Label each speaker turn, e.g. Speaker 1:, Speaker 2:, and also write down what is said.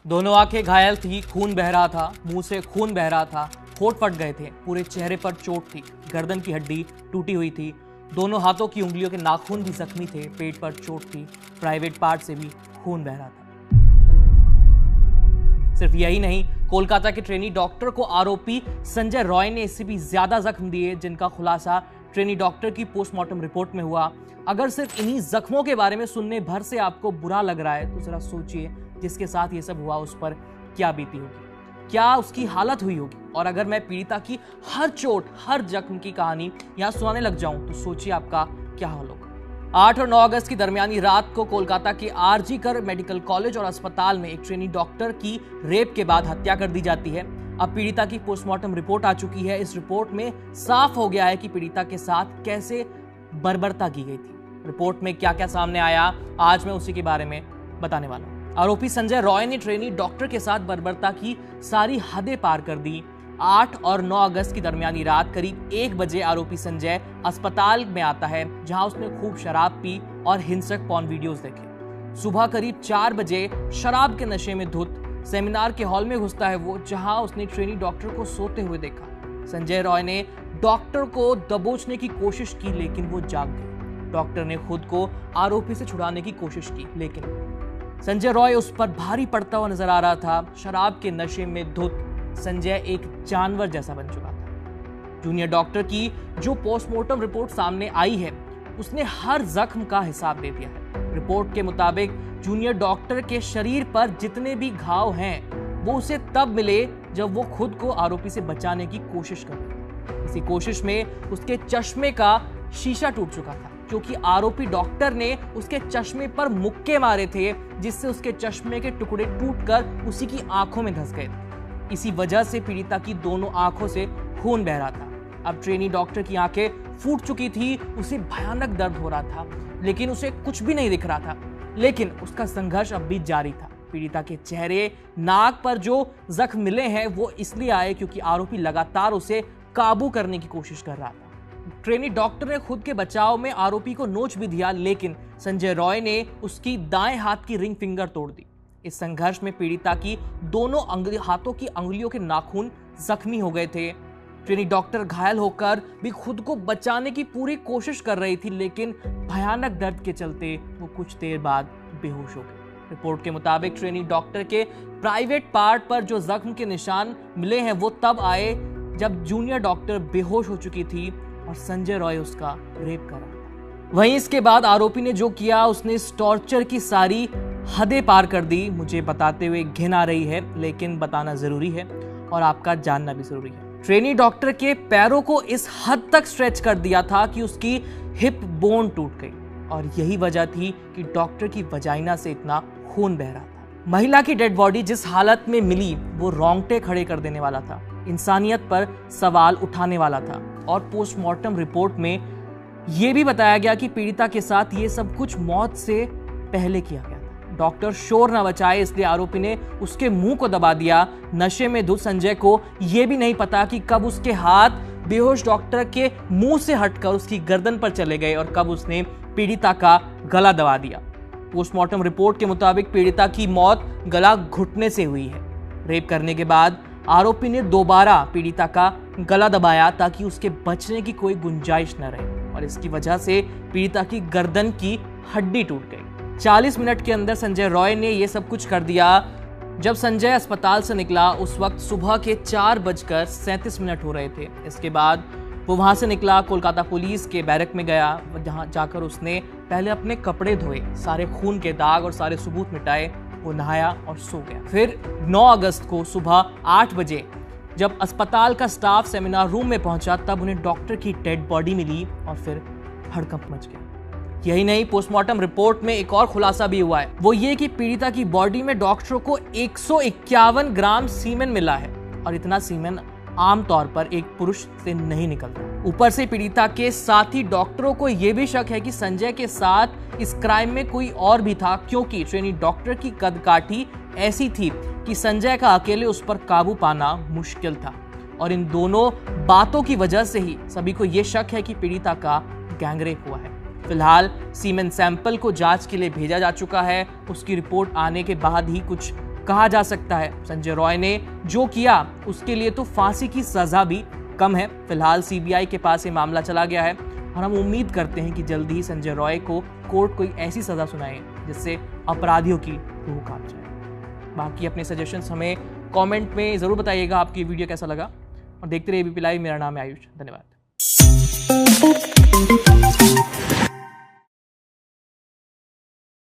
Speaker 1: दोनों आंखें घायल थी, खून बह रहा था, मुंह से खून बह रहा था, होंठ फट गए थे, पूरे चेहरे पर चोट थी, गर्दन की हड्डी टूटी हुई थी, दोनों हाथों की उंगलियों के नाखून भी जख्मी थे, पेट पर चोट थी, प्राइवेट पार्ट से भी खून बह रहा था। सिर्फ यही नहीं, कोलकाता के ट्रेनी डॉक्टर को आरोपी संजय रॉय ने इससे भी ज्यादा जख्म दिए, जिनका खुलासा ट्रेनी डॉक्टर की पोस्टमार्टम रिपोर्ट में हुआ। अगर सिर्फ इन्हीं जख्मों के बारे में सुनने भर से आपको बुरा लग रहा है तो जरा सोचिए जिसके साथ ये सब हुआ उस पर क्या बीती होगी, क्या उसकी हालत हुई होगी। और अगर मैं पीड़िता की हर चोट, हर जख्म की कहानी यहाँ सुनाने लग जाऊं तो सोचिए आपका क्या हाल होगा। 8 और 9 अगस्त की दरमियानी रात को कोलकाता के आरजी कर मेडिकल कॉलेज और अस्पताल में एक ट्रेनी डॉक्टर की रेप के बाद हत्या कर दी जाती है। अब पीड़िता की पोस्टमार्टम रिपोर्ट आ चुकी है। इस रिपोर्ट में साफ हो गया है कि पीड़िता के साथ कैसे बर्बरता की गई थी। रिपोर्ट में क्या क्या सामने आया, आज मैं उसी के बारे में बताने वाला हूं। आरोपी संजय रॉय ने ट्रेनी डॉक्टर के साथ बर्बरता की सारी हदें पार कर दी। 8 और 9 अगस्त की दरमियानी रात करीब 1 बजे आरोपी संजय अस्पताल में आता है, जहां उसने खूब शराब पी और हिंसक पॉर्न वीडियोस देखे। सुबह करीब 4 बजे शराब के नशे में धुत सेमिनार के हॉल में घुसता है वो, जहां उसने ट्रेनी डॉक्टर को सोते हुए देखा। संजय रॉय ने डॉक्टर को दबोचने की कोशिश की, लेकिन वो जाग गई। डॉक्टर ने खुद को आरोपी से छुड़ाने की कोशिश की, लेकिन संजय रॉय उस पर भारी पड़ता हुआ नजर आ रहा था। शराब के नशे में धुत संजय एक जानवर जैसा बन चुका था। जूनियर डॉक्टर की जो पोस्टमार्टम रिपोर्ट सामने आई है, उसने हर जख्म का हिसाब दे दिया है। रिपोर्ट के मुताबिक जूनियर डॉक्टर के शरीर पर जितने भी घाव हैं, वो उसे तब मिले जब वो खुद को आरोपी से बचाने की कोशिश कर रहा था। इसी कोशिश में उसके चश्मे का शीशा टूट चुका था, क्योंकि आरोपी डॉक्टर ने उसके चश्मे पर मुक्के मारे थे, जिससे उसके चश्मे के टुकड़े टूटकर उसी की आंखों में धंस गए थे। इसी वजह से पीड़िता की दोनों आंखों से खून बह रहा था। अब ट्रेनी डॉक्टर की आंखें फूट चुकी थी, उसे भयानक दर्द हो रहा था, लेकिन उसे कुछ भी नहीं दिख रहा था। लेकिन उसका संघर्ष अब भी जारी था। पीड़िता के चेहरे, नाक पर जो जख्म मिले हैं वो इसलिए आए क्योंकि आरोपी लगातार उसे काबू करने की कोशिश कर रहा था। ट्रेनी डॉक्टर ने खुद के बचाव में आरोपी को नोच भी दिया, लेकिन संजय रॉय ने उसकी दाएं हाथ की रिंग फिंगर तोड़ दी। इस संघर्ष में पीड़िता की दोनों हाथों की अंगुलियों के नाखून जख्मी हो गए थे। ट्रेनी डॉक्टर घायल होकर भी खुद को बचाने की पूरी कोशिश कर रही थी, लेकिन भयानक दर्द के चलते वो कुछ देर बाद बेहोश हो गई। रिपोर्ट के मुताबिक ट्रेनी डॉक्टर के प्राइवेट पार्ट पर जो जख्म के निशान मिले हैं वो तब आए जब जूनियर डॉक्टर बेहोश हो चुकी थी और संजय रॉय उसका रेप कर रहा था। वहीं इसके बाद आरोपी ने जो किया, उसने इस टॉर्चर की सारी हदें पार कर दी। मुझे बताते हुए घिन आ रही है, लेकिन बताना जरूरी है और आपका जानना भी जरूरी है। ट्रेनी डॉक्टर के पैरों को इस हद तक स्ट्रेच कर दिया था कि उसकी हिप बोन टूट गई, और यही वजह थी कि डॉक्टर की वजाइना से इतना खून बह रहा था। महिला की डेड बॉडी जिस हालत में मिली वो रोंगटे खड़े कर देने वाला था, इंसानियत पर सवाल उठाने वाला था। और पोस्टमार्टम रिपोर्ट में यह भी बताया गया कि पीड़िता के साथ ये सब कुछ मौत से पहले किया गया था। डॉक्टर शोर न बचाए इसलिए आरोपी ने उसके मुंह को दबा दिया। नशे में धुत संजय को यह भी नहीं पता कि कब उसके हाथ बेहोश डॉक्टर के मुंह से हटकर उसकी गर्दन पर चले गए और कब उसने पीड़िता का गला दबा दिया। पोस्टमार्टम रिपोर्ट के मुताबिक पीड़िता की मौत गला घुटने से हुई है। रेप करने के बाद आरोपी ने दोबारा पीड़िता का गला दबाया ताकि उसके बचने की कोई गुंजाइश न रहे, और इसकी वजह से पीड़िता की गर्दन की हड्डी टूट गई। 40 मिनट के अंदर संजय रॉय ने यह सब कुछ कर दिया। जब संजय अस्पताल से निकला उस वक्त सुबह के 4:37 हो रहे थे। इसके बाद वो वहां से निकला, कोलकाता पुलिस के बैरक में गया, जहां जाकर उसने पहले अपने कपड़े धोए, सारे खून के दाग और सारे सबूत मिटाए, वो नहाया और सो गया। फिर 9 अगस्त को सुबह 8 बजे जब अस्पताल का स्टाफ सेमिनार रूम में पहुंचा, तब उन्हें डॉक्टर की डेड बॉडी मिली और फिर हड़कंप मच गया। यही नहीं, पोस्टमार्टम रिपोर्ट में एक और खुलासा भी हुआ है, वो ये कि पीड़िता की बॉडी में डॉक्टरों को 151 ग्राम सीमेन मिला है, और इतना सीमेन आमतौर पर एक पुरुष से नहीं निकलता। ऊपर से पीड़िता के साथी डॉक्टरों को यह भी शक है कि संजय के साथ इस क्राइम में कोई और भी था, क्योंकि ट्रेनी डॉक्टर की कदकाठी ऐसी थी कि संजय का अकेले उस पर काबू पाना मुश्किल था। और इन दोनों बातों की वजह से ही सभी को यह शक है कि पीड़िता का गैंगरेप हुआ है। फिलहाल सीमेन सैंपल को जांच के लिए भेजा जा चुका है। उसकी रिपोर्ट आने के बाद ही कुछ कहा जा सकता है। संजय रॉय ने जो किया उसके लिए तो फांसी की सजा भी कम है। फिलहाल सीबीआई के पास ये मामला चला गया है और हम उम्मीद करते हैं कि जल्दी ही संजय रॉय को कोर्ट कोई ऐसी सजा सुनाए जिससे अपराधियों की रूह कांप जाए। बाकी अपने सजेशंस हमें कमेंट में जरूर बताइएगा आपकी वीडियो कैसा लगा, और देखते रहिए एबीपी लाइव। मेरा नाम है आयुष। धन्यवाद।